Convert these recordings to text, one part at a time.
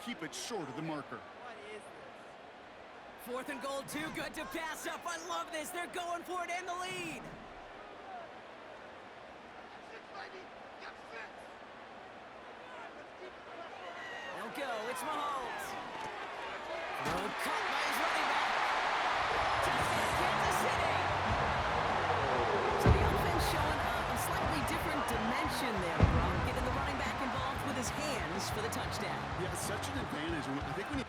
keep it short of the marker. What is this? 4th and goal, too good to pass up. I love this. They're going for it and the lead. They'll go. It's Mahomes. Oh, caught by his running back. Touchdown, Kansas City. So the offense showing a slightly different dimension there, Brock. Getting the running back involved with his hands for the touchdown. Yeah, such an advantage. I think when you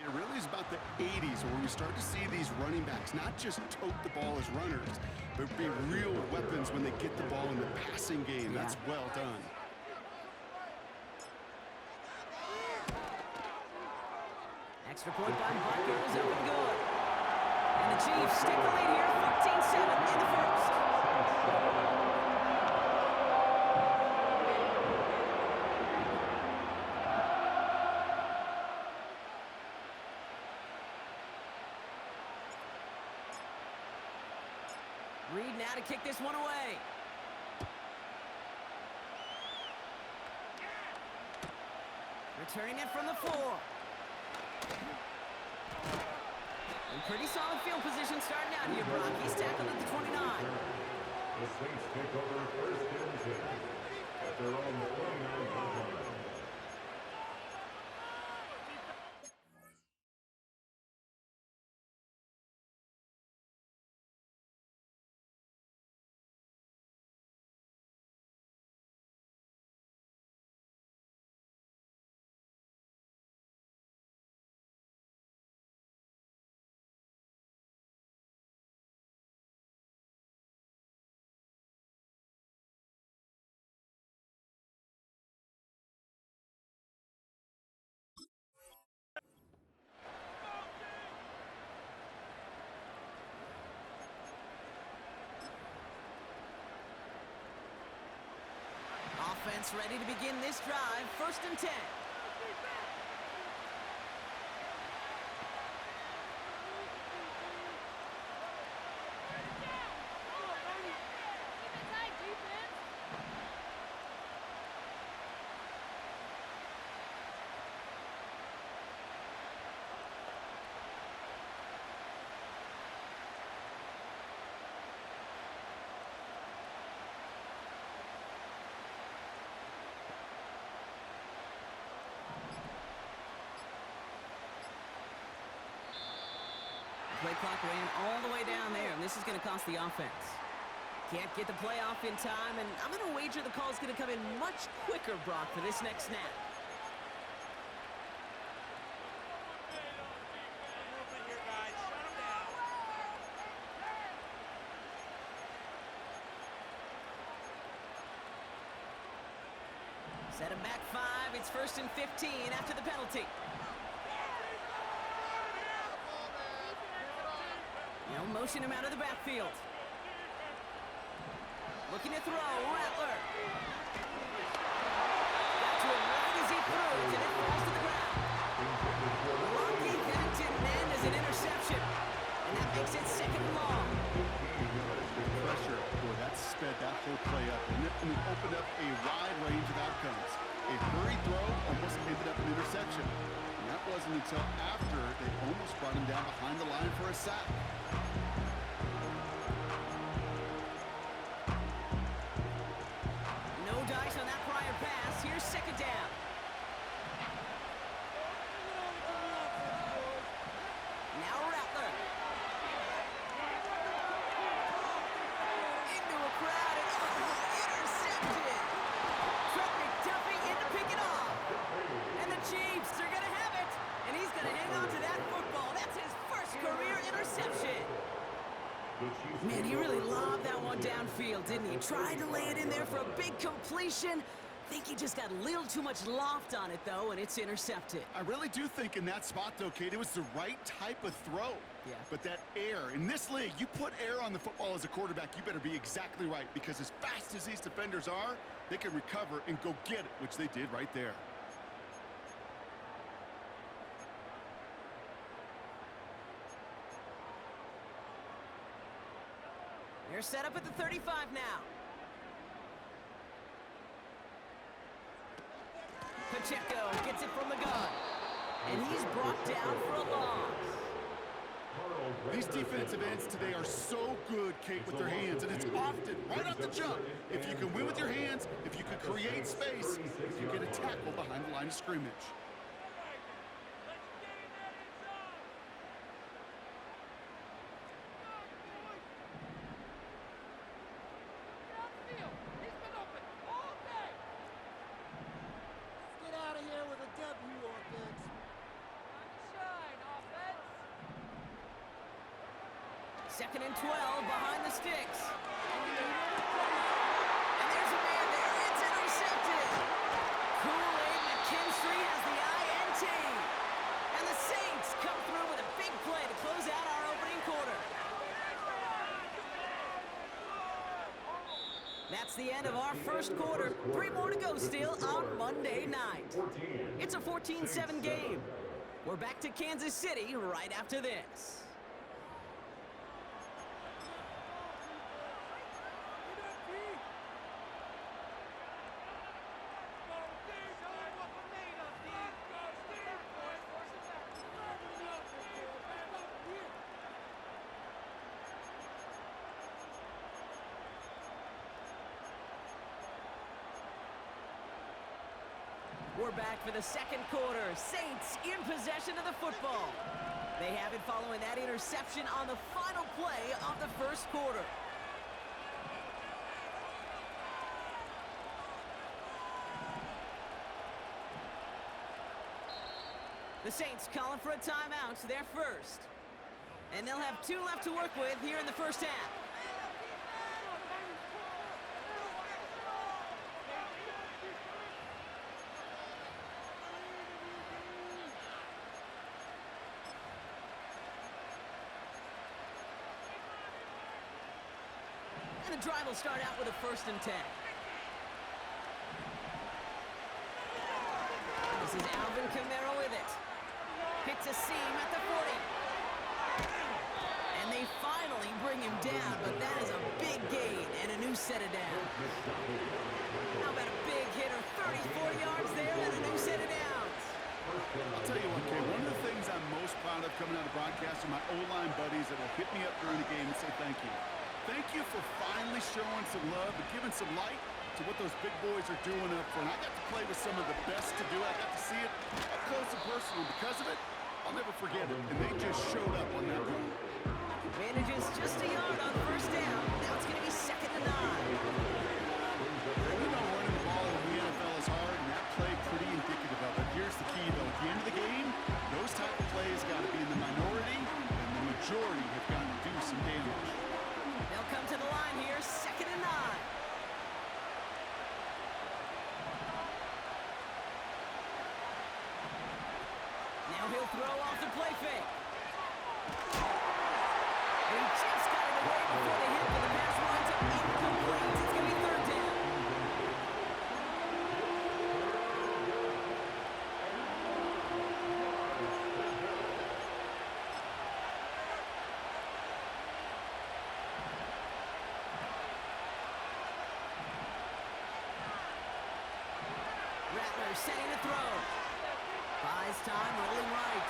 It really is about the 80s where we start to see these running backs not just tote the ball as runners, but be real weapons when they get the ball in the passing game. That's well done. Extra point by Bucker is up and good. And the Chiefs stick the lead here, 14-7 in the first. Reed now to kick this one away. Returning it from the 4. And pretty solid field position starting out here, Brock. He's tackled at the 29. The Saints take over 1st and 10 at their own 29-yard line. Offense ready to begin this drive. 1st and 10. Play clock ran all the way down there, and this is going to cost the offense. Can't get the play off in time, and I'm going to wager the call is going to come in much quicker, Brock, for this next snap. Set him back 5. It's 1st and 15 after the penalty. Motion him out of the backfield. Looking to throw, Rattler. Got to him right as he throws, and it falls to the ground. Lucky that it didn't end as an interception. And that makes it 2nd and long. Pressure, boy, that sped that whole play up. And it opened up a wide range of outcomes. A hurried throw, almost wasn't until after they almost brought him down behind the line for a sack. No dice on that prior pass. Here's second down. Now Rattler. Into a crowd and intercepted. Trent McDuffie in to pick it off. And the Chiefs are going to have it. And he's going to hang on to that football. That's his first career interception. Man, he really lobbed that one downfield, didn't he? Tried to lay it in there for a big completion. Think he just got a little too much loft on it, though, and it's intercepted. I really do think in that spot, though, Kate, it was the right type of throw. Yeah. But that air, in this league, you put air on the football as a quarterback, you better be exactly right, because as fast as these defenders are, they can recover and go get it, which they did right there. They're set up at the 35 now. Pacheco gets it from the gun. And he's brought down for a loss. These defensive ends today are so good, Kate, with their hands, and it's often right off the jump. If you can win with your hands, if you can create space, you get a tackle behind the line of scrimmage. Second and 12 behind the sticks. And there's a man there. It's intercepted. Kool-Aid McKinstry has the INT. And the Saints come through with a big play to close out our opening quarter. That's the end of our first quarter. 3 more to go still on Monday night. It's a 14-7 game. We're back to Kansas City right after this. We're back for the second quarter. Saints in possession of the football. They have it following that interception on the final play of the first quarter. The Saints calling for a timeout, their first. And they'll have 2 left to work with here in the first half. And the drive will start out with a 1st and 10. This is Alvin Kamara with it. Hits a seam at the 40. And they finally bring him down, but that is a big gain and a new set of downs. How about a big hitter, 30, 40 yards there and a new set of downs. I'll tell you what, Kay, one of the things I'm most proud of coming out of broadcast are my O-line buddies that will hit me up during the game and say thank you. Thank you for finally showing some love and giving some light to what those big boys are doing up front. I got to play with some of the best to do it. I got to see it up close and personal. Because of it, I'll never forget it. And they just showed up on that run. Manages just a yard on 1st down. Now it's going to be 2nd and 9. You know running the ball in the NFL is hard, and that play pretty indicative of it. Here's the key, though. At the end of the game, those type of plays got to be in the minority, and the majority have got to do some damage. They'll come to the line here, 2nd and 9. Now he'll throw off the play fake. He just got it away before the hit, but the pass winds up incomplete. It's going to be 3rd down. Rattler setting the throw. Buys time, rolling right.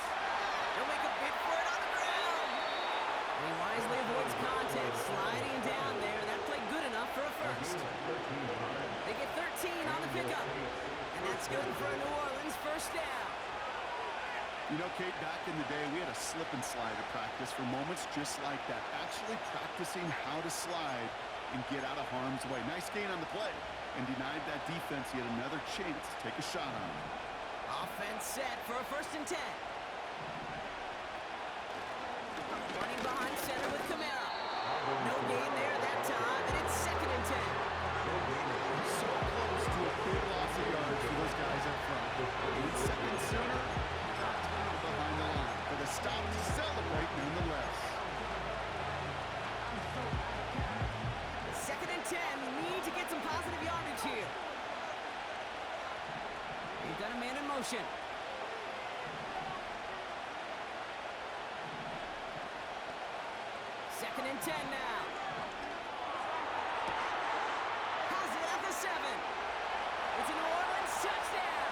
for New Orleans, first down. You know, Kate, back in the day, we had a slip and slide at practice for moments just like that. Actually practicing how to slide and get out of harm's way. Nice gain on the play and denied that defense yet another chance to take a shot on him. Offense set for a 1st and 10. Running behind center with Kamara. No gain there that time, and it's 2nd and 10. So close to a big loss of yards for those guys up front. Need second sooner, behind the line. But a stop to celebrate nonetheless. 2nd and 10. Need to get some positive yardage here. He's got a man in motion. Second and 10 now. Has it at the 7. It's a New Orleans touchdown.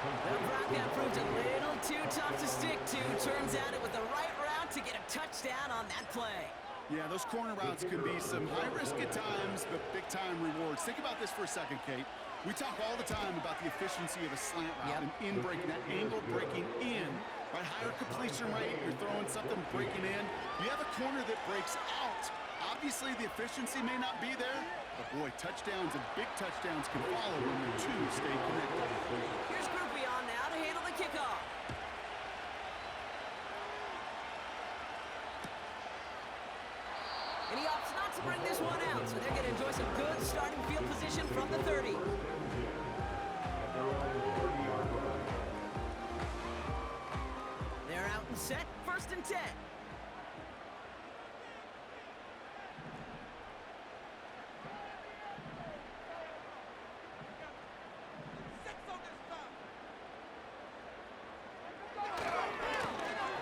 The Bronco proved a little too tough to stick to. Turns out it was the right route to get a touchdown on that play. Yeah, those corner routes can be some high risk at times, but big-time rewards. Think about this for a second, Kate. We talk all the time about the efficiency of a slant route and in breaking, that angle breaking in, right? Higher completion rate, you're throwing something breaking in. You have a corner that breaks out. Obviously, the efficiency may not be there, but boy, touchdowns and big touchdowns can follow when the two stay connected. Here's Groupie on now to handle the kickoff. And he opts not to bring this one out, so they're going to enjoy some good starting field position from the 30. They're out and set, 1st and 10.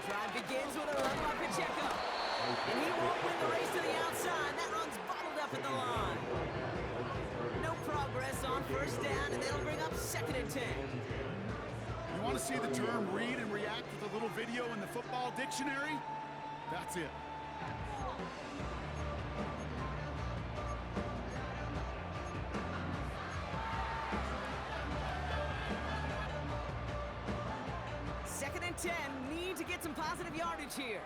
Drive begins with a run by Pacheco. And he won't win the race to the outside. That run's bottled up at the line. No progress on 1st down, and that'll bring up 2nd and 10. You want to see the term read and react with a little video in the football dictionary? That's it. Second and 10. Need to get some positive yardage here.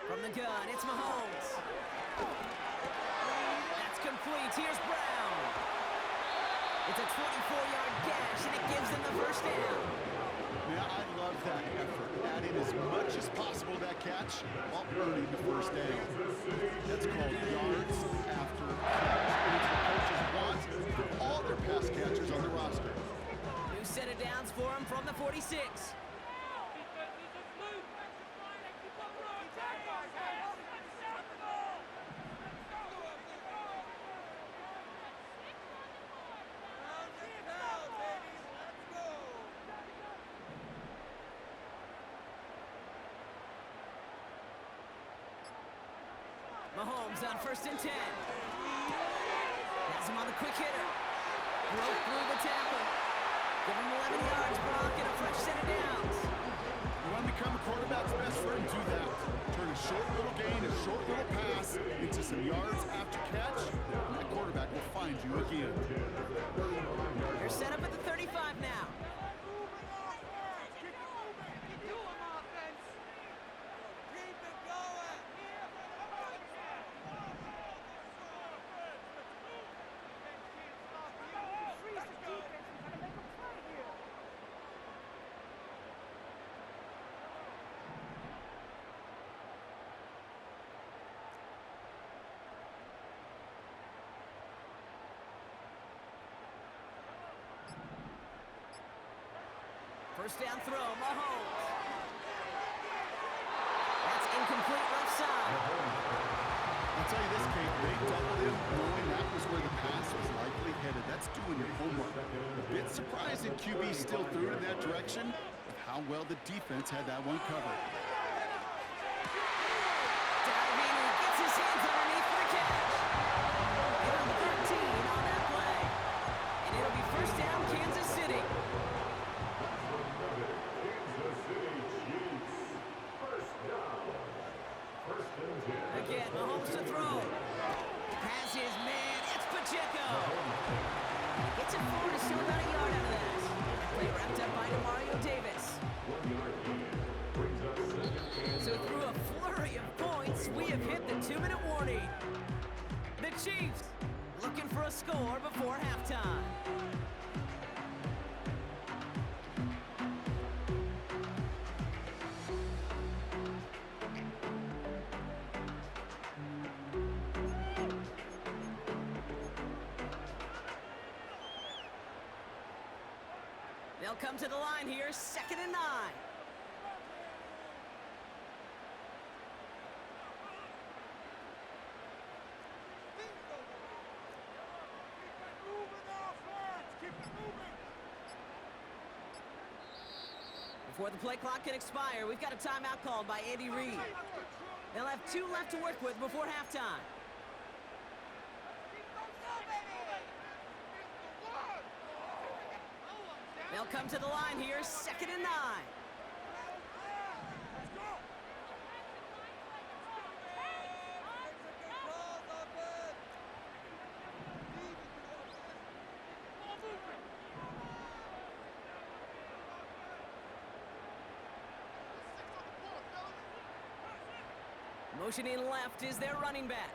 From the gun, it's Mahomes. That's complete. Here's Brown. It's a 24-yard gash, and it gives them the 1st down. Yeah, I love that effort. Adding as much as possible to that catch while earning the 1st down. That's called yards after catch. And it's what coaches want for all their pass catchers on the roster. New set of downs for him from the 46. Mahomes on 1st and 10. Has him on the quick hitter. Broke through the tackle. Give him 11 yards, Brock, and a fresh set of downs. You want to become a quarterback's best friend, do that. Turn a short little gain, a short little pass into some yards after catch, and that quarterback will find you again. They're set up at the 35 now. First down throw, Mahomes. That's incomplete left side. I'll tell you this, Kate, they doubled him knowing that was where the pass was likely headed. That's doing your homework. A bit surprising QB still threw it in that direction, but how well the defense had that one covered. Diving and gets his hands underneath for the catch. Get him 13 on that play. And it'll be first down, Kansas City. Kansas City Chiefs. 2-minute warning. The Chiefs looking for a score before halftime. They'll come to the line here, 2nd and 9. Before the play clock can expire, we've got a timeout called by Andy Reid. They'll have 2 left to work with before halftime. They'll come to the line here, 2nd and 9. Motioning left is their running back.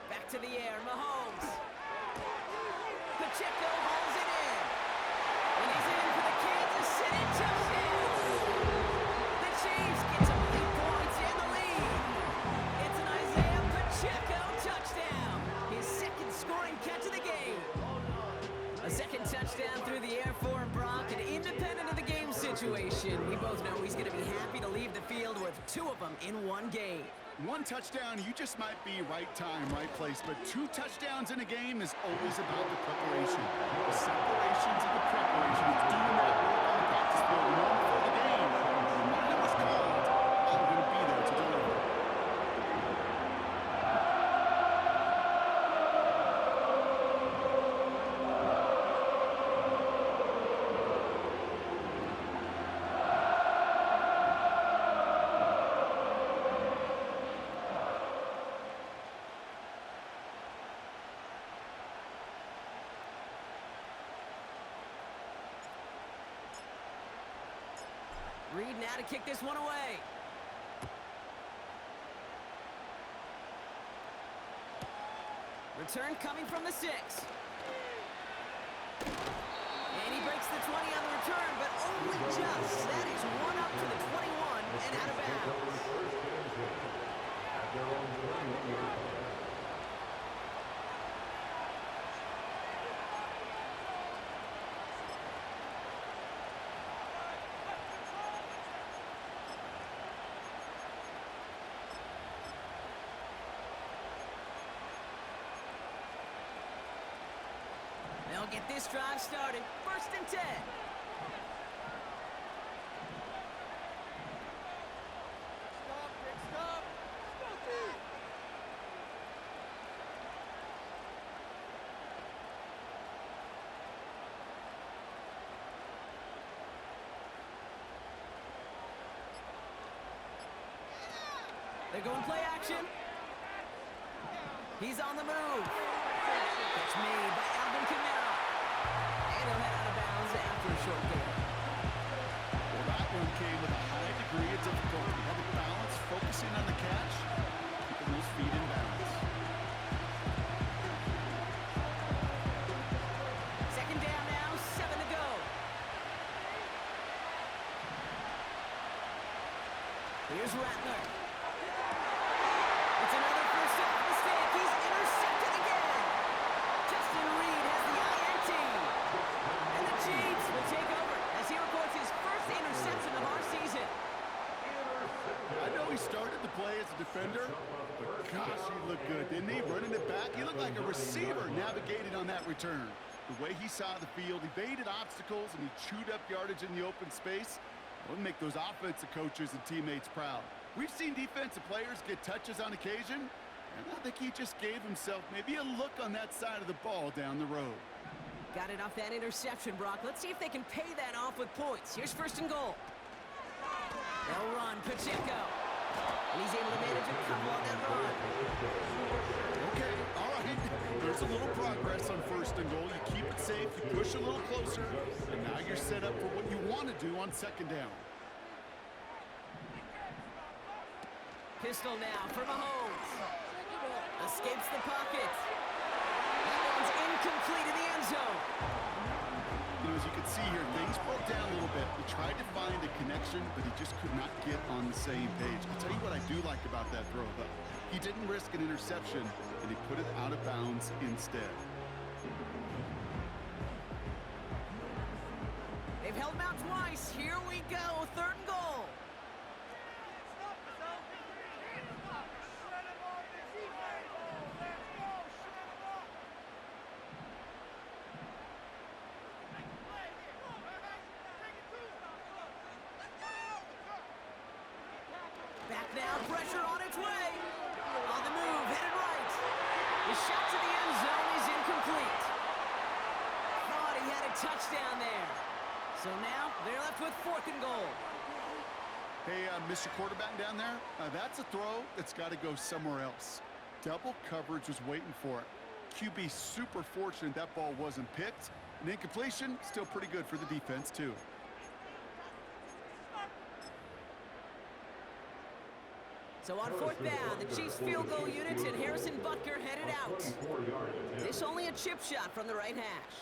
Back to the air, Mahomes. Pacheco holds it in. And he's in for the Kansas City touchdown. The Chiefs get some big points in the lead. It's an Isaiah Pacheco touchdown. His 2nd scoring catch of the game. A 2nd touchdown through the air for him, Brock. And independent of the game situation, we both know he's going to be happy to leave the field with 2 of them in one game. 1 touchdown, you just might be right time, right place. But 2 touchdowns in a game is always about the preparation. The separations and the preparation. It's doing that work on the practice field. You know before the game, the reminder was called. I'm going to be there to deliver. Reid now to kick this one away. Return coming from the 6. And he breaks the 20 on the return, but only just. That is 1 up to the 21 and out of bounds. They'll get this drive started. 1st and 10. They're going play action. He's on the move. Catch made by Alvin Kamara. And he'll head out of bounds after a short gain. Well, that one came with a high degree of difficulty. Had the balance, focusing on the catch, keeping those feet in balance. 2nd down now, 7 to go. Here's Rattler. It's another first down mistake. He's intercepted again. Justin Reid has the INT. And the Chiefs will take over as he records his first interception of our season. I know he started the play as a defender, but gosh, he looked good, didn't he? Running it back, he looked like a receiver navigating on that return. The way he saw the field, evaded obstacles, and he chewed up yardage in the open space. It would make those offensive coaches and teammates proud. We've seen defensive players get touches on occasion, and I think he just gave himself maybe a look on that side of the ball down the road. Got it off that interception, Brock. Let's see if they can pay that off with points. Here's 1st and goal. They'll run Pacheco. And he's able to manage a couple on that run. Okay, all right. There's a little progress on 1st and goal. You keep it safe, you push a little closer, and now you're set up for what you want to do on 2nd down. Pistol now for Mahomes. Escapes the pocket. That one's incomplete in the end zone. You know, as you can see here, things broke down a little bit. He tried to find a connection, but he just could not get on the same page. I'll tell you what I do like about that throw, though. He didn't risk an interception, and he put it out of bounds instead. They've held him out twice. Here we go, 3rd and goal. Back now, pressure on its way. On the move, headed right. The shot to the end zone is incomplete. Thought he had a touchdown there. So now, they're left with 4th and goal. Hey, Mr. Quarterback down there, that's a throw that's got to go somewhere else. Double coverage was waiting for it. QB super fortunate that ball wasn't picked. An incompletion, still pretty good for the defense, too. So on 4th down, the Chiefs field goal unit and Harrison Butker headed out. This only a chip shot from the right hash.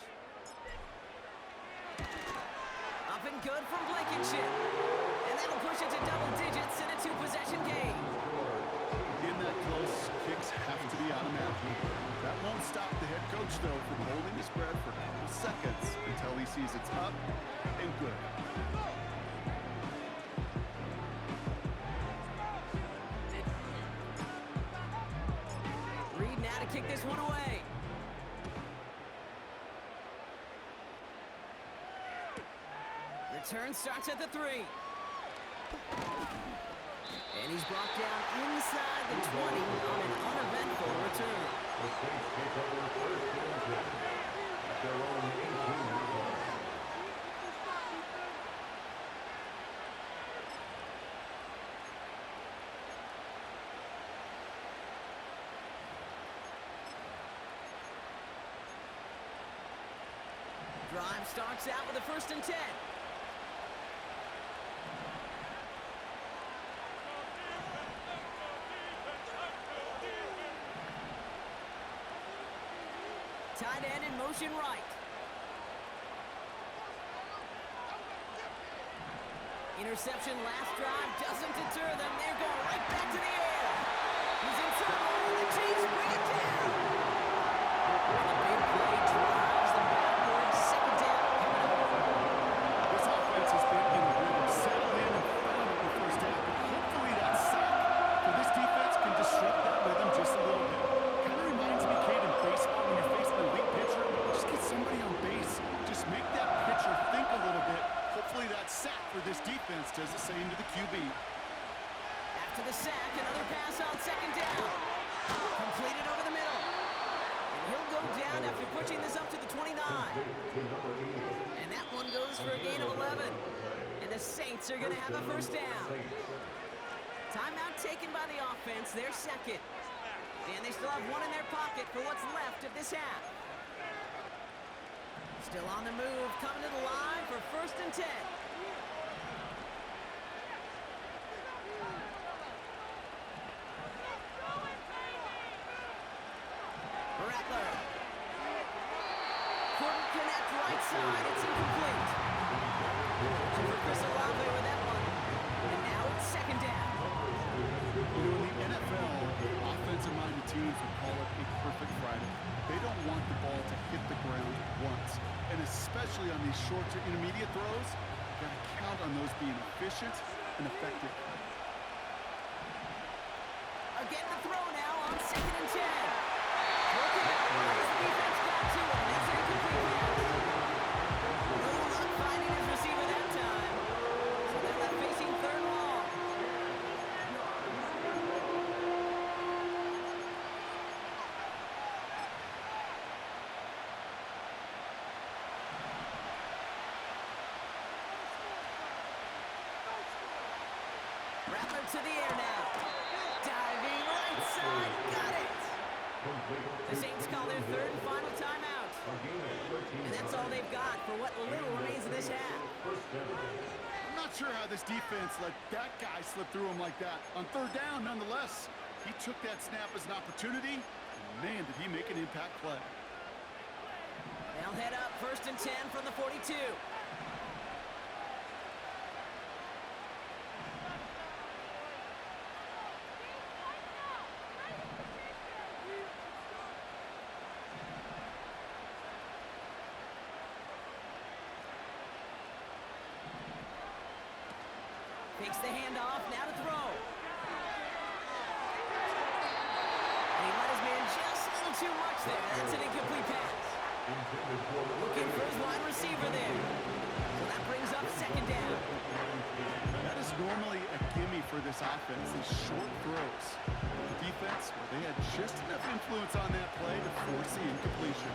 Up and good from Blankenship. And that'll push it to double digits in a 2-possession game. In that close, kicks have to be automatic. That won't stop the head coach, though, from holding the spread for a couple seconds until he sees it's up and good. Reed now to kick this one away. Return starts at the 3. And he's brought down inside the 20 on an uneventful return. The Saints take over 1st and 10 at their own 18-yard line. Drive starts out with a 1st and 10. Tight end in motion right. Interception last drive doesn't deter them. They're going right back to the air. He's in trouble, and the Chiefs bring it down. And the big play drives them backwards. 2nd down coming up. This offense has been in a rhythm, settled in and found it in the 1st half, but hopefully that sack for this defense can disrupt that rhythm just a little bit. Kind of reminds me, Kate, in baseball when you're facing an elite pitcher, just get somebody on base. Just make that pitcher think a little bit. Hopefully that sack for this defense does the same to the QB. After the sack, another pass on 2nd down. Completed over the middle. And he'll go down after pushing this up to the 29. And that one goes for a gain of 11. And the Saints are going to have a 1st down. Timeout taken by the offense, their 2nd. And they still have one in their pocket for what's left of this half. Still on the move, coming to the line for 1st and 10. Rattler. Couldn't connect right side, it's incomplete. Looking for Chris Olave with that one. And now it's 2nd down. You know, in the NFL, offensive-minded teams would call it a perfect Friday. They don't want the ball to hit the ground once. And especially on these short to intermediate throws, you've got to count on those being efficient and effective. Again the throw now on 2nd and 10. Broken up as the defense got to him. That's an incomplete pass. No luck finding his receiver that time. So they're left facing 3rd and long. Rattler to the air now. Diving right side. Got it. The Saints call their 3rd and final timeout. And that's all they've got for what little remains of this half. I'm not Not sure how this defense let that guy slip through him like that. On third down, nonetheless, he took that snap as an opportunity. And man, did he make an impact play. They'll head up 1st and 10 from the 42. Takes the handoff, now to throw. And he let his man just a little too much there. That's an incomplete pass. Looking for his wide receiver there. So that brings up 2nd down. That is normally a gimme for this offense, these short throws. The defense, well, they had just enough influence on that play to force the incompletion.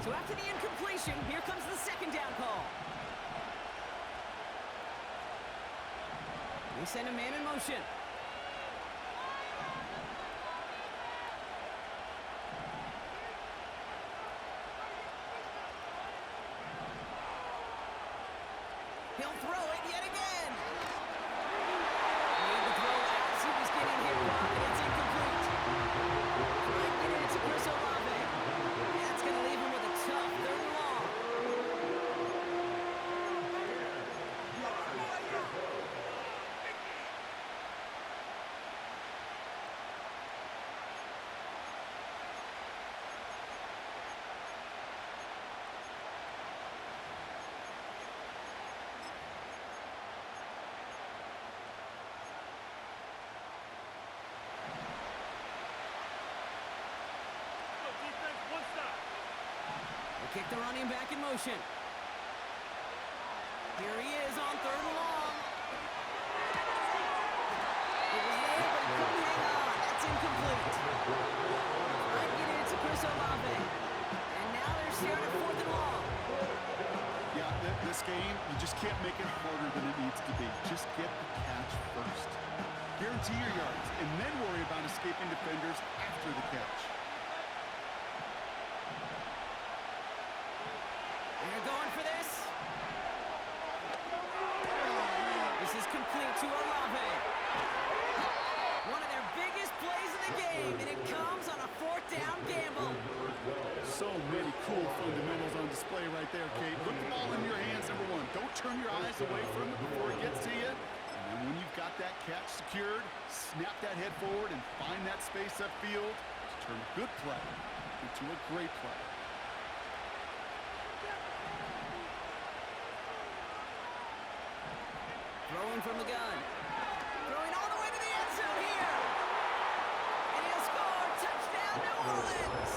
So after the incompletion, here comes the 2nd down call. They send a man in motion. He'll throw it yet again. Made the throw as he was getting hit, and it's incomplete. Right into Chris Olave. That's going to leave him with a tough 3rd and long. They kick the running back in motion. Here he is on 3rd and long. It was there, but he couldn't hang on. That's incomplete. Right, get it to Chris Olave. And now they're sharing at 4th and long. Yeah, this game, you just can't make it harder than it needs to be. Just get the catch first. Guarantee your yards, and then worry about escaping defenders after the catch. They're going for this. This is complete to Olave. One of their biggest plays of the game, and it comes on a 4th down gamble. So many cool fundamentals on display right there, Kate. Put the ball in your hands, number one. Don't turn your eyes away from it before it gets to you. And then when you've got that catch secured, snap that head forward and find that space upfield to turn a good play into a great play. Throwing from the gun. Throwing all the way to the end zone here. And he'll score. Touchdown, New Orleans.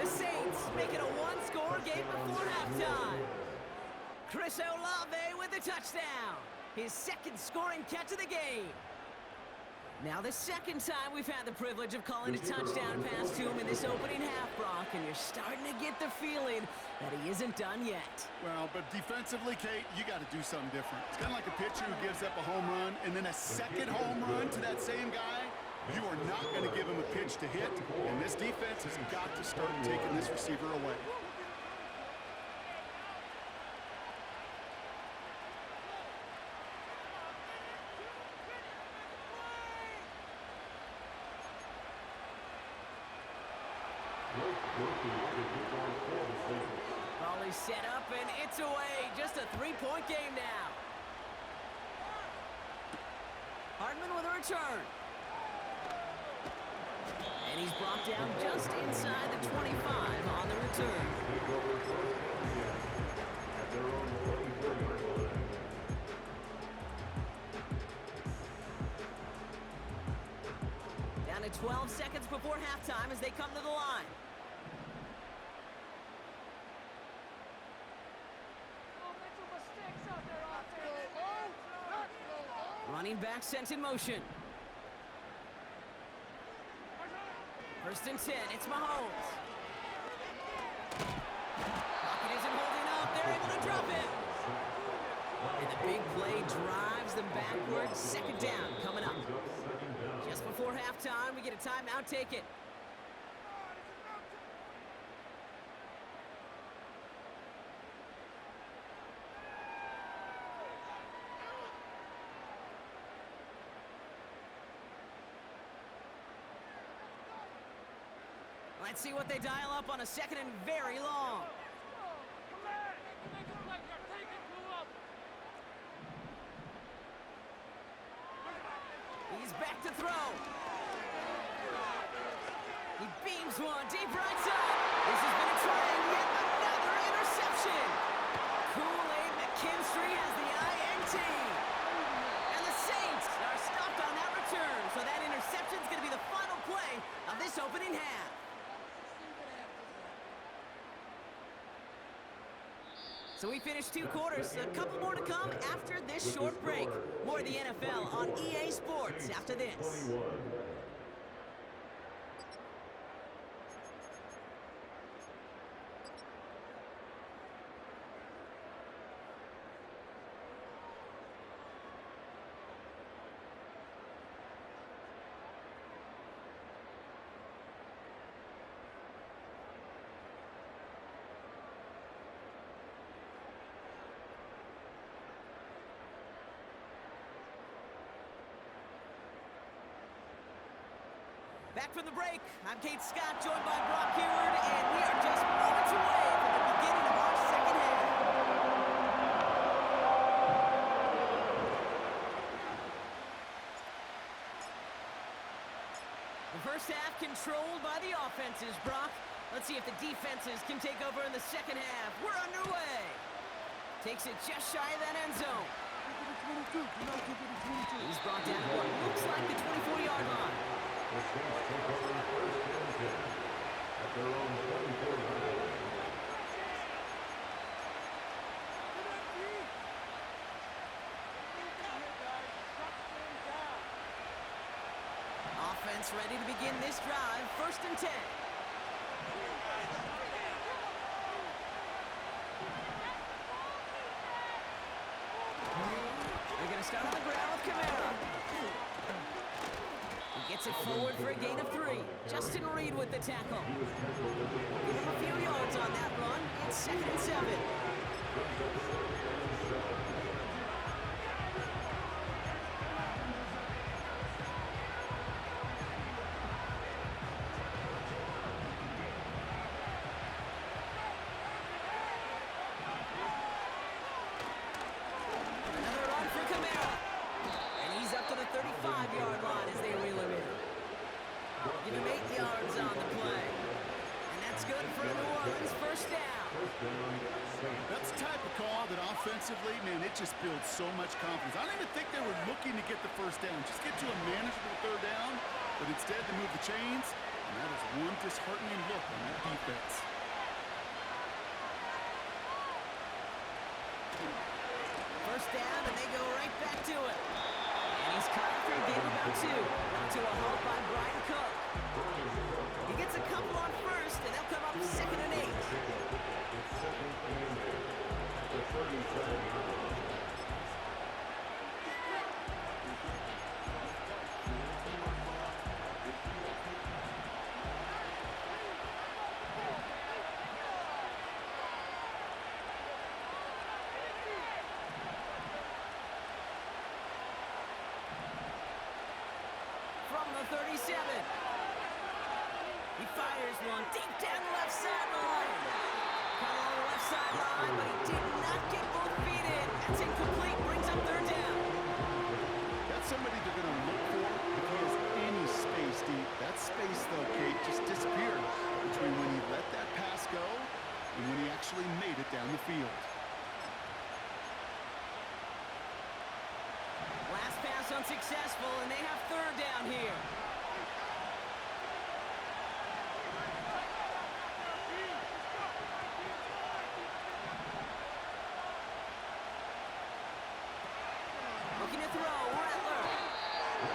The Saints make it a 1-score game before halftime. Chris Olave with the touchdown. His 2nd scoring catch of the game. Now the 2nd time we've had the privilege of calling a touchdown pass to him in this opening half, Brock, and you're starting to get the feeling that he isn't done yet. Well, but defensively, Kate, you got to do something different. It's kind of like a pitcher who gives up a home run and then a 2nd home run to that same guy. You are not going to give him a pitch to hit, and this defense has got to start taking this receiver away. Ball is set up, and it's away. Just a 3-point game now. Hardman with a return. And he's brought down just inside the 25 on the return. Down to 12 seconds before halftime as they come to the line. Running back sent in motion. 1st and 10, it's Mahomes. Pocket isn't holding up, they're able to drop it. And the big play drives them backwards. 2nd down coming up. Just before halftime, we get a timeout, take it. Let's see what they dial up on a second and very long. He's back to throw. He beams one deep right side. This has been a try and yet another interception. Kool-Aid McKinstry has the INT. And the Saints are stopped on that return. So that interception is going to be the final play of this opening half. So we finished 2 quarters. A couple more to come after this short break. More of the NFL on EA Sports after this. Back from the break, I'm Kate Scott, joined by Brock Heward, and we are just moments away from the beginning of our second half. The first half controlled by the offenses, Brock. Let's see if the defenses can take over in the second half. We're underway. Takes it just shy of that end zone. He's brought down to what looks like the 24-yard line. The Saints take over first and 10 at their own 24-yard line. Offense ready to begin this drive. First and 10. They're going to start on the ground with Kamara. He gets it forward for a gain of 3. Justin Reed with the tackle. Give him a few yards on that run. It's 2nd and 7. Another run for Kamara. And he's up to the 35-yard line as they reel him in. Give him 8 yards on the play. And that's good for a New Orleans first down. That's the type of call that offensively, man, it just builds so much confidence. I don't even think they were looking to get the first down. Just get to a manageable 3rd down, but instead they move the chains, and that is one disheartening look on that defense. First down, and they go right back to it. And he's caught after a gain of about 2. Brought to a halt by Brian Cook. He gets a couple on first, and they'll come up 2nd and 8. The 37-yard line. From the 37. He fires one deep down the left sideline. Caught on the left sideline, but he did not get both feet in. That's incomplete, brings up 3rd down. That's somebody they're going to look for if he has any space deep. That space, though, Kate, just disappeared between when he let that pass go and when he actually made it down the field. Last pass unsuccessful, and they have 3rd down here. Looking to throw, Rattler.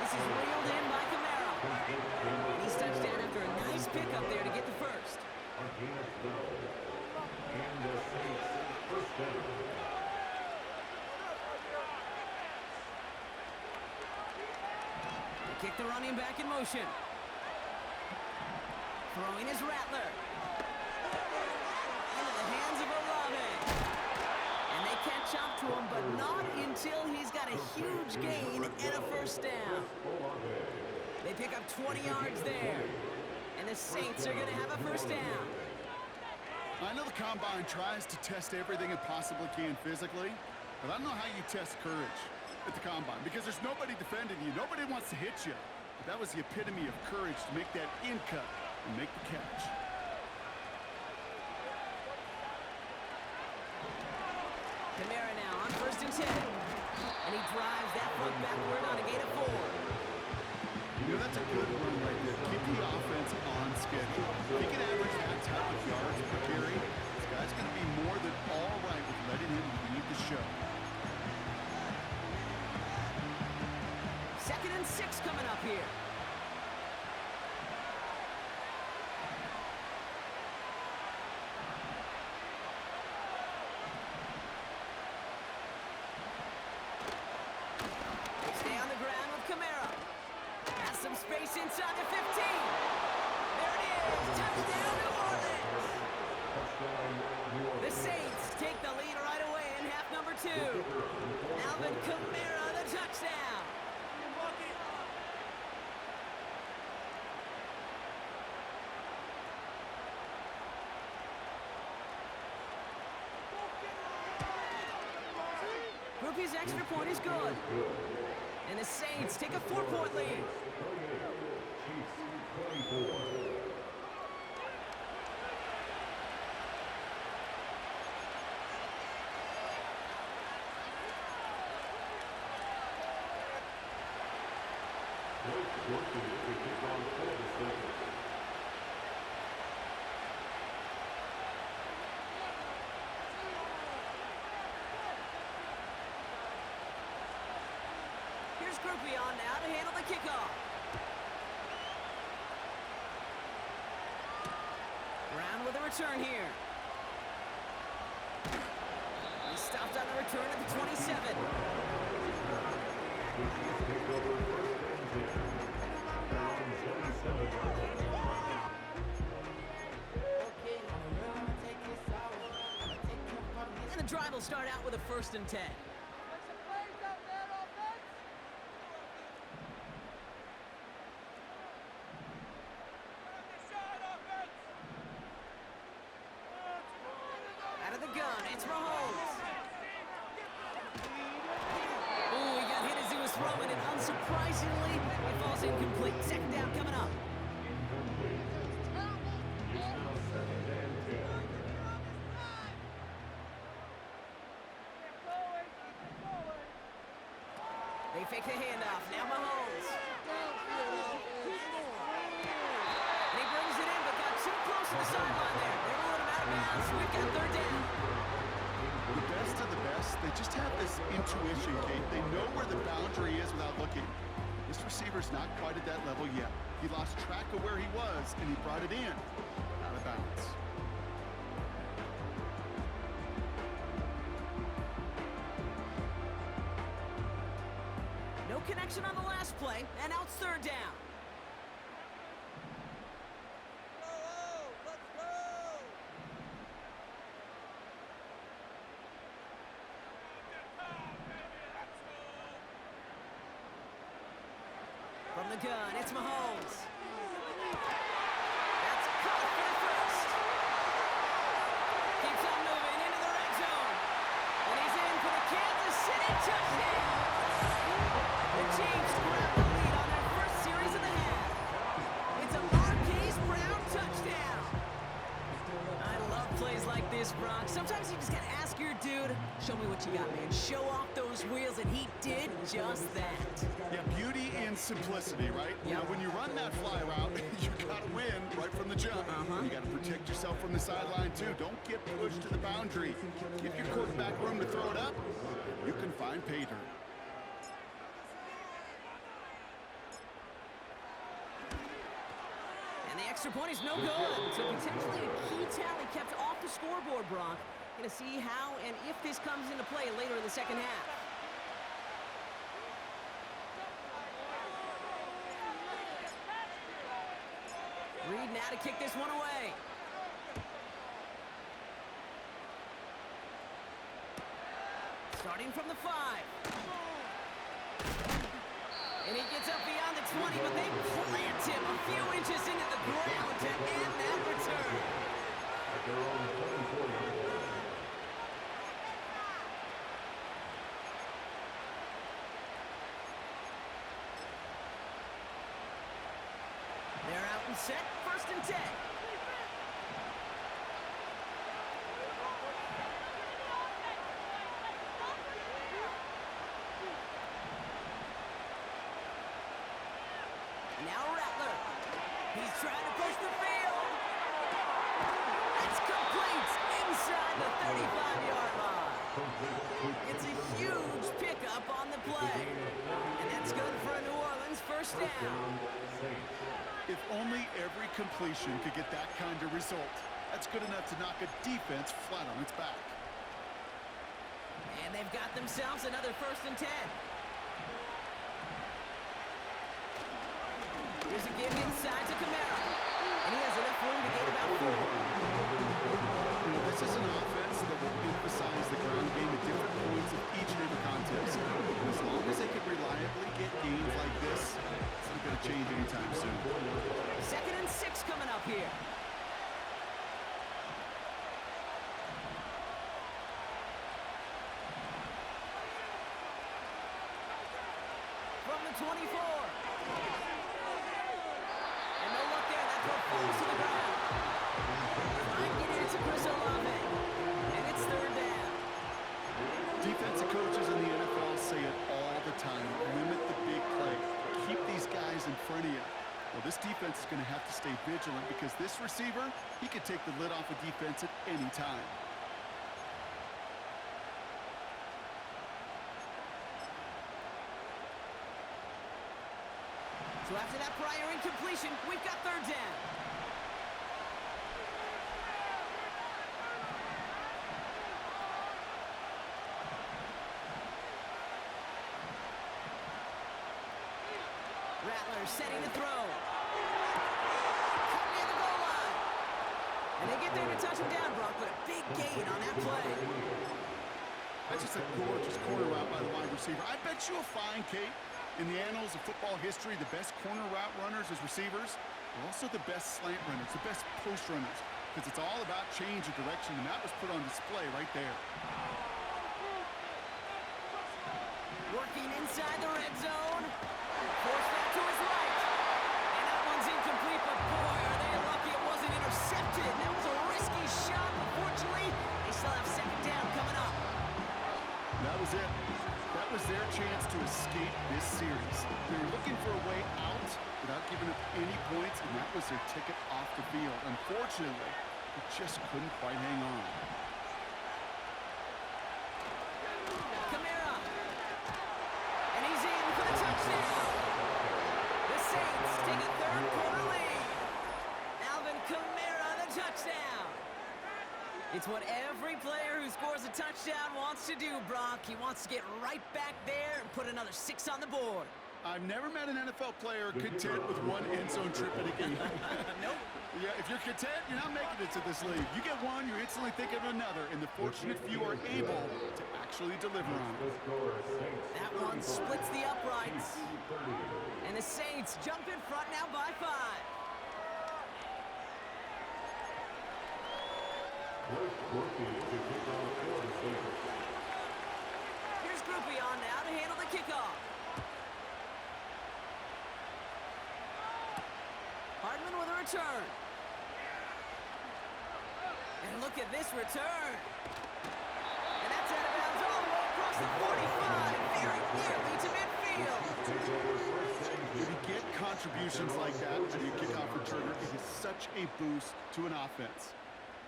This is reeled in by Kamara. He's touchdown after a nice pickup there to get the first. A gain of 12. And the Saints first down. They kick the running back in motion. Throwing is Rattler. Into the hands of Olave. And they catch up to him, but not until he's got a huge gain and a first down. They pick up 20 yards there. And the Saints are going to have a first down. I know the Combine tries to test everything it possibly can physically, but I don't know how you test courage at the Combine because there's nobody defending you. Nobody wants to hit you. But that was the epitome of courage to make that in cut and make the catch. Kamara now on 1st and 10. And he drives that one backward on a gain of 4. You know, that's a good run right there. Keep the offense on schedule. If he can average that type of yards per carry, this guy's going to be more than all right with letting him lead the show. 2nd and 6 coming up here. They stay on the ground with Kamara. Has some space inside the 15. There it is. Touchdown, New Orleans. The Saints take the lead right away in half number 2. Alvin Kamara, the touchdown. Groupie's extra point is good. And the Saints take a 4-point lead. Here's Groupie on now to handle the kickoff. Brown with a return here. He stopped on the return at the 27. And the drive will start out with a 1st and 10. Out of the gun, it's Mahomes. Ooh, he got hit as he was throwing it. Unsurprisingly, it falls incomplete. 2nd down coming up. They fake the handoff. Now Mahomes. And he brings it in, but got too close to the sideline there. They're rolling him out of bounds. We've got 3rd down. The best of the best, they just have this intuition, Kate. They know where the boundary is without looking. This receiver's not quite at that level yet. He lost track of where he was, and he brought it in. Out of bounds. No connection on the last play, and now it's 3rd down. From the gun, it's Mahomes. That's caught for the 1st. Keeps on moving into the red zone. And he's in for the Kansas City touchdown. The Chiefs grab the lead on their first series of the half. It's a Marquise Brown touchdown. I love plays like this, Brock. Sometimes you just gotta ask your dude, show me what you got, man. Show off those wheels, and he did just that. Yeah, beauty and simplicity, right? Yep. Now, when you run that fly route, you gotta win right from the jump. You gotta protect yourself from the sideline, too. Don't get pushed to the boundary. Give your quarterback room to throw it up. You can find pay dirt. And the extra point is no good. So potentially a key tally kept off the scoreboard, Brock. Going to see how and if this comes into play later in the 2nd half. Reed now to kick this one away. Starting from the 5. And he gets up beyond the 20, but they plant him a few inches into the ground to end that return. At their own 24-yard line. They're out and set, 1st and 10. Now Rattler. He's trying to push the field. It's complete inside the 35-yard line. It's a huge pickup on the play. And that's good for a New Orleans 1st down. If only every completion could get that kind of result. That's good enough to knock a defense flat on its back. And they've got themselves another 1st and 10. Here's a give inside to Kamara. And he has enough room to gain about 4. This is an offense that will emphasize the ground game at different points of each and every contest. And as long as they can reliably get games like this, it's not going to change anytime soon. 2nd and 6 coming up here. From the 24. And no look there. That throw falls to the ground. Trying to get it to Chris Olave. And it's 3rd down. Defensive coaches in the NFL say it all the time. Limit the big play. Keep these guys in front of you. Well, this defense is going to have to stay vigilant because this receiver, he could take the lid off a defense at any time. So after that prior incompletion, we've got 3rd down. Rattler setting the throw. Cut near the goal line. And they get there to touch him down, Brock, but a big gain on that play. That's just a gorgeous corner route by the wide receiver. I bet you'll find, Kate, in the annals of football history, the best corner route runners as receivers are also the best slant runners, the best post runners, because it's all about change of direction, and that was put on display right there. Working inside the red zone. Forced back to his right. And that one's incomplete, but boy, are they lucky it wasn't intercepted. That was a risky shot. Unfortunately, they still have 2nd down coming up. That was it. That was their chance to escape this series. They were looking for a way out without giving up any points, and that was their ticket off the field. Unfortunately, they just couldn't quite hang on. Kamara. And he's in for the touchdown. The Saints take a 3rd quarter lead. Alvin Kamara, the touchdown. It's what every player who scores a touchdown wants to do, Brock. He wants to get right back there and put another 6 on the board. I've never met an NFL player content with one end zone trip in a game. Nope. Yeah, if you're content, you're not making it to this league. You get one, you're instantly thinking of another, and the fortunate few are able to actually deliver on it. That one splits the uprights. And the Saints jump in front now by 5. Here's Groupie on now to handle the kickoff. Hardman with a return. And look at this return. And that's out of bounds all the way across the 45, very nearly to midfield. When you get contributions like that to your kickoff returner, it is such a boost to an offense.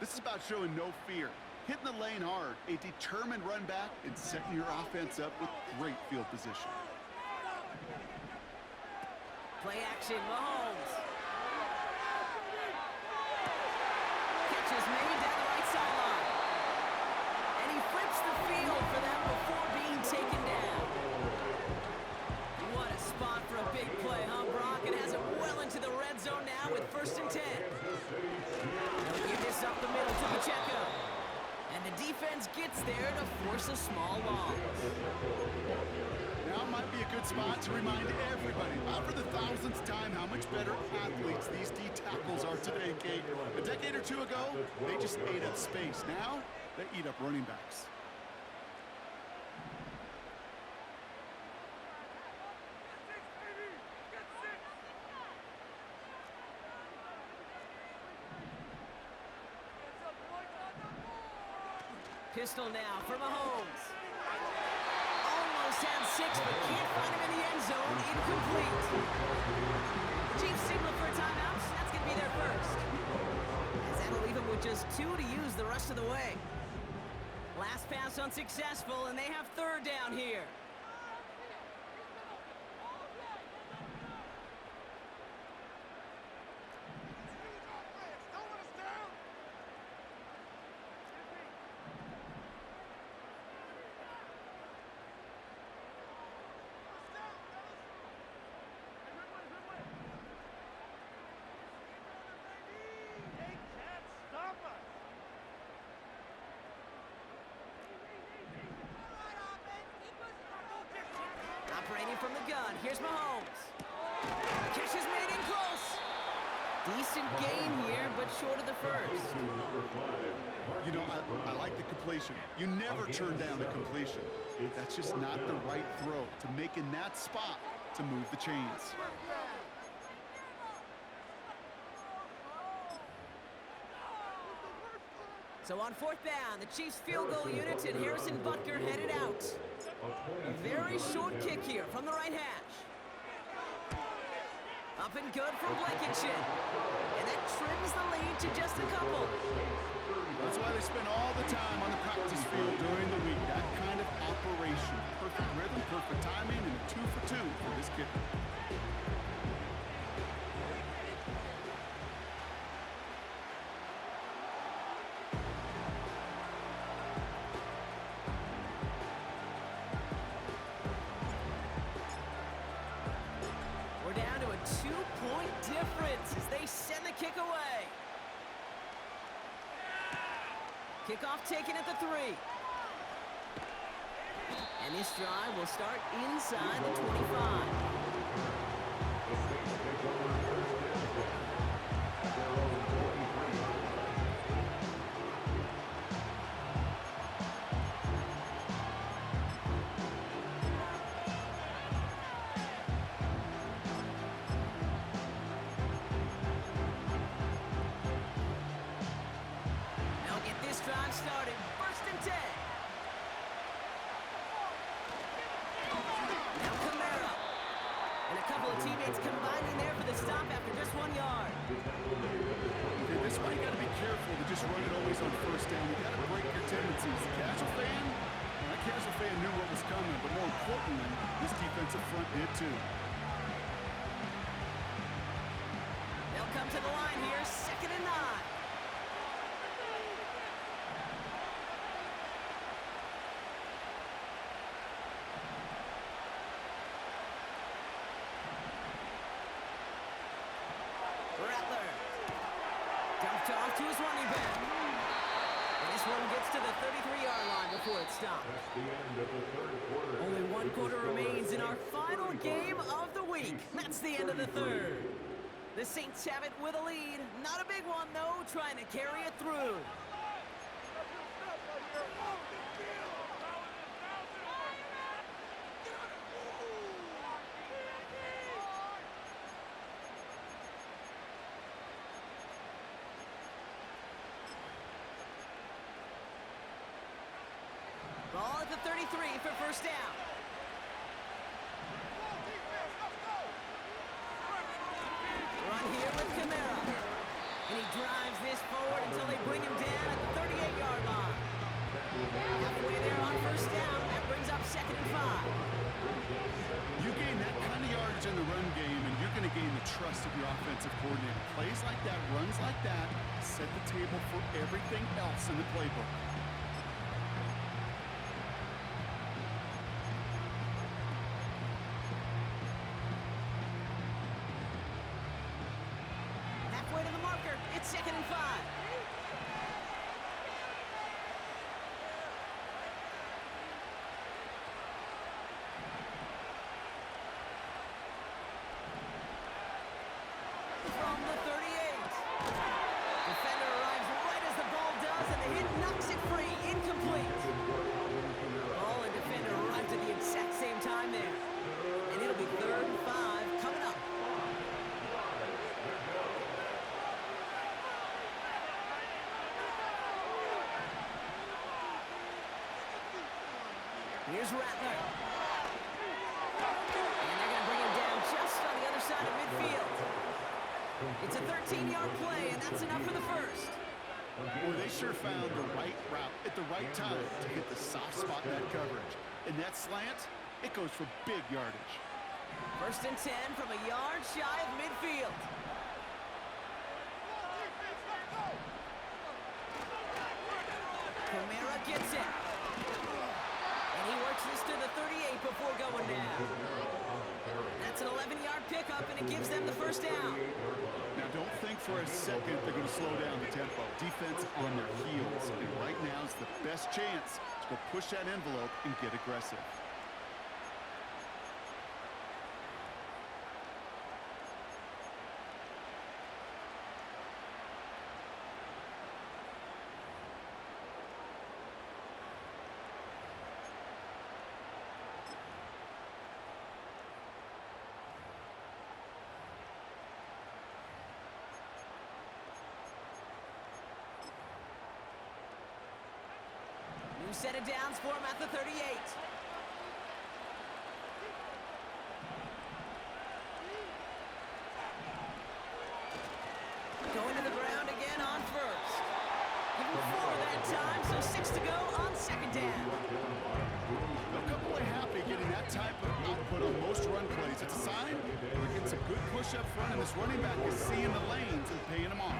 This is about showing no fear, hitting the lane hard, a determined run back, and setting your offense up with great field position. Play action, Mahomes. Catch is made down the right sideline. And he flips the field for them before being taken down. What a spot for a big play, huh, Brock? It has it well into the red zone now with 1st and 10. They'll give this up the middle to Pacheco. And the defense gets there to force a small loss. Now might be a good spot spot to remind everybody, not for the thousandth time, how much better athletes these D tackles are today, Kate. A decade or two ago, they just ate up space. Now, they eat up running backs. Pistol now for Mahomes. Almost had 6, but can't find him in the end zone. Incomplete. Chiefs signal for a timeout. That's going to be their first. As that'll leave him with just 2 to use the rest of the way. Last pass unsuccessful, and they have third down here. Operating from the gun, here's Mahomes. Catch is made in close. Decent gain here, but short of the first. You know, I like the completion. You never turn down a completion. That's just not the right throw to make in that spot to move the chains. So on fourth down, the Chiefs field goal unit and Harrison Butker headed out. A very short kick here from the right hash. Up and good from Blankenship. And that trims the lead to just a couple. That's why they spend all the time on the practice field during the week. That kind of operation. Perfect rhythm, perfect timing, and a 2 for 2 for this kicker. We're down to a 2-point difference as they send the kick away. Kickoff taken at the 3. And this drive will start inside the 25. Now get this drive started. First and 10. Now Camara. And a couple of teammates combining there for the stop after just 1 yard. Okay, this one you got to be careful to just run it always on first down. You got to break your tendencies. The casual fan, well, that casual fan knew what was coming, but more importantly, this defensive front did too. They'll come to the line here, 2nd and 9. Rattler. Dumped off to his running back. And this one gets to the 33-yard line before it stops. That's the end of the third quarter. Only 1 quarter remains in our final game of the week. That's the end of the third. The Saints have it with a lead. Not a big one, though, trying to carry it through. Ball at the 33 for first down. Run here with Camara. And he drives this forward until they bring him down at the 38-yard line. Halfway there on first down. That brings up 2nd and 5. You gain that kind of yardage in the run game, and you're going to gain the trust of your offensive coordinator. Plays like that, runs like that, set the table for everything else in the playbook. Halfway to the marker. It's 2nd and 5. Here's Rattler. And they're going to bring him down just on the other side of midfield. It's a 13-yard play, and that's enough for the first. Boy, they sure found the right route at the right time to hit the soft spot in that coverage. And that slant, it goes for big yardage. First and 10 from a yard shy of midfield. Kamara gets it. And he works this to the 38 before going down. That's an 11-yard pickup, and it gives them the first down. Now, don't think for a second they're going to slow down the tempo. Defense on their heels. And right now is the best chance to go push that envelope and get aggressive. New set of downs for him at the 38. Going to the ground again on first. Give him 4 that time, so 6 to go on second down. They'll come away happy getting that type of output on most run plays. It's a sign we're getting some good push up front, and this running back is seeing the lanes and paying them off.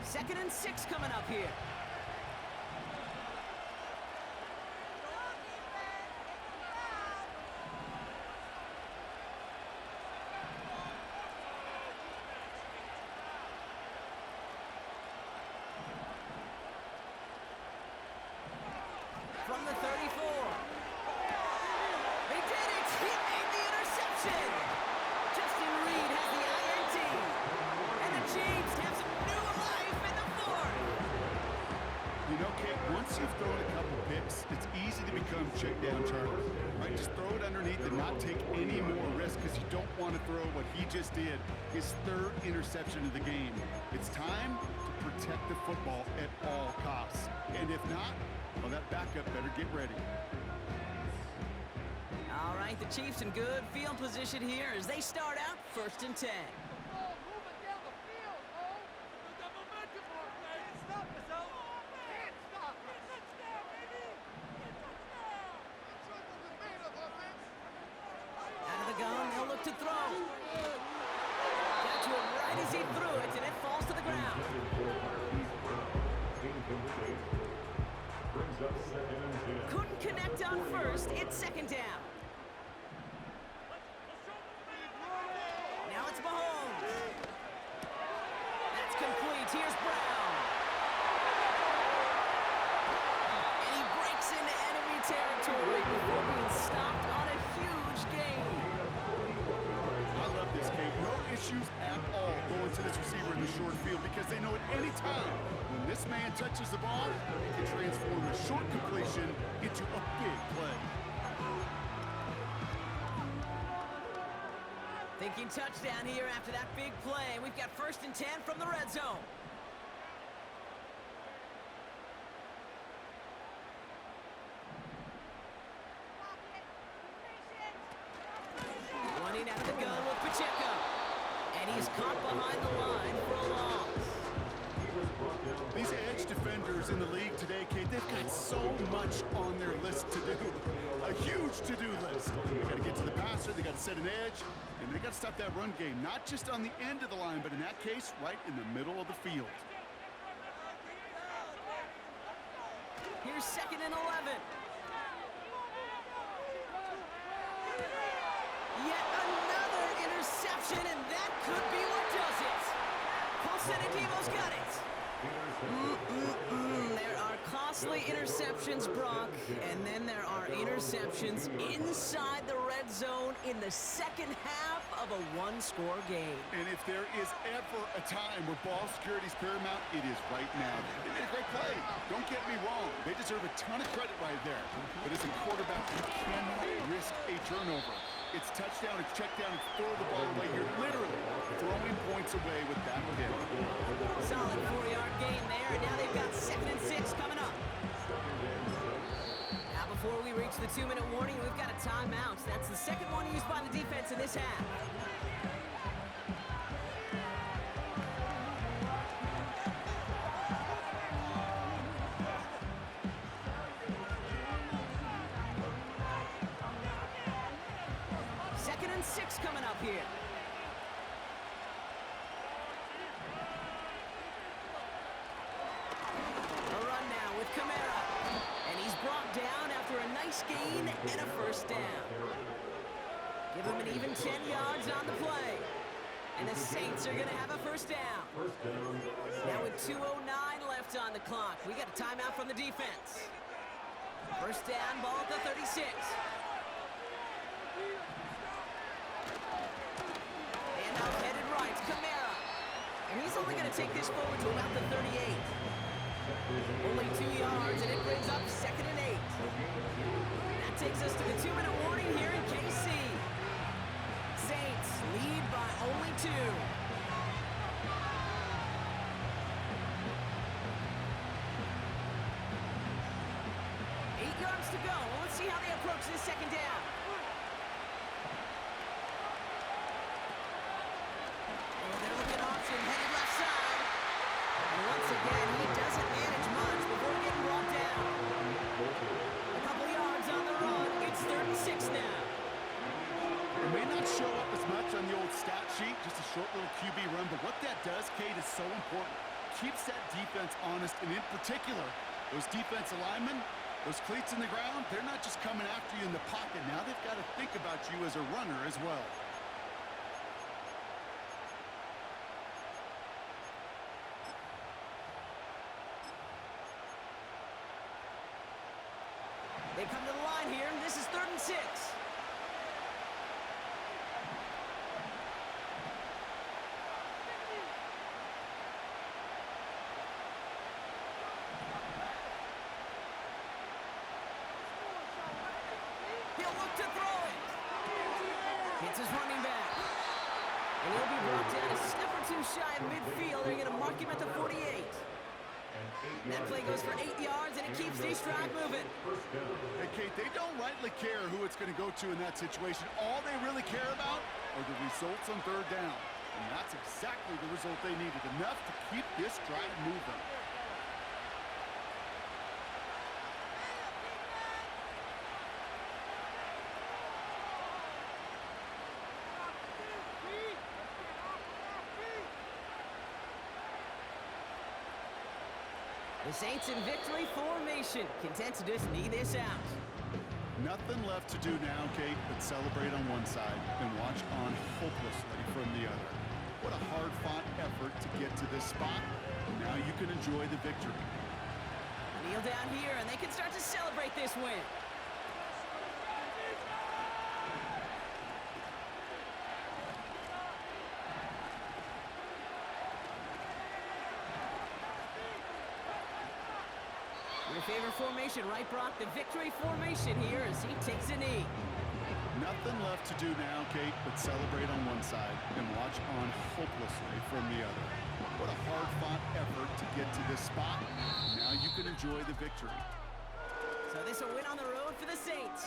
Second and 6 coming up here. From the 34. They did it! He made the interception! Justin Reed has the INT. And the Chiefs have some new life in the fourth. You know, Kate, once you've thrown a couple picks, it's easy to become check down Charlie. Right? Just throw it underneath and not take any more risk because you don't want to throw what he just did, his 3rd interception of the game. It's time to protect the football at all costs. And if not, well, that backup better get ready. All right, the Chiefs in good field position here as they start out first and 10. Out of the gun, they'll look to throw. Got to it right as he threw it, and it falls to the ground. Couldn't connect on first. It's second down. Now it's Mahomes. That's complete. Here's Brown. And he breaks into enemy territory before being stopped on a huge gain. I love this, Kate. No issues at all going to this receiver in the short field because they know at any time when this man touches the ball, it can transform a short completion into a big play. Thinking touchdown here after that big play. We've got first and 10 from the red zone. Running out of the gun with Pacheco. And he's caught behind the line for a loss. These edge defenders in the league today, Kate, they've got so much on their list to do. A huge to-do list. They got to get to the passer, they got to set an edge, and they got to stop that run game, not just on the end of the line, but in that case, right in the middle of the field. Here's second and 11. Yet another interception, and that could be what does it. Paul Senativo's got it. There are costly interceptions, Brock, and then there are interceptions inside the red zone in the second half of a one-score game. And if there is ever a time where ball security is paramount, it is right now. They made a great play. Don't get me wrong. They deserve a ton of credit right there. But as a quarterback, you cannot risk a turnover. It's touchdown, it's check down, it's throw the ball away. You're literally throwing points away with that pick. Solid 4-yard gain there, and now they've got 2nd and 6 coming up. Now before we reach the 2-minute warning, we've got a timeout. That's the second one used by the defense in this half. Second and 6 coming up here. A run now with Kamara. And he's brought down after a nice gain and a first down. Give him an even 10 yards on the play. And the Saints are going to have a first down. Now with 2:09 left on the clock, we got a timeout from the defense. First down, ball at the 36. Headed right, Kamara. And he's only going to take this forward to about the 38. Only 2 yards, and it brings up 2nd and 8. That takes us to the 2-minute warning here in KC. Saints lead by only 2. 8 yards to go. Well, let's see how they approach this second down. Headed left side. And once again, he doesn't manage much before getting brought down. A couple yards on the run. It's 3rd and 6 now. It may not show up as much on the old stat sheet, just a short little QB run, but what that does, Kate, is so important. Keeps that defense honest, and in particular, those defensive linemen, those cleats in the ground, they're not just coming after you in the pocket. Now they've got to think about you as a runner as well. They come to the line here, and this is 3rd and 6. He'll look to throw it. Hits his running back. And he'll be brought down a step or two shy of midfield. They're going to mark him at the 48. That play goes for 8 yards, and it keeps these drive moving. Hey, Kate, they don't rightly care who it's going to go to in that situation. All they really care about are the results on 3rd down. And that's exactly the result they needed. Enough to keep this drive moving. The Saints in victory formation, content to just knee this out. Nothing left to do now, Kate, but celebrate on one side and watch on hopelessly from the other. What a hard-fought effort to get to this spot. Now you can enjoy the victory. Kneel down here, and they can start to celebrate this win. Your favorite formation, right, Brock? The victory formation here as he takes a knee. Nothing left to do now, Kate, but celebrate on one side and watch on hopelessly from the other. What a hard-fought effort to get to this spot. Now you can enjoy the victory. So this a win on the road for the Saints.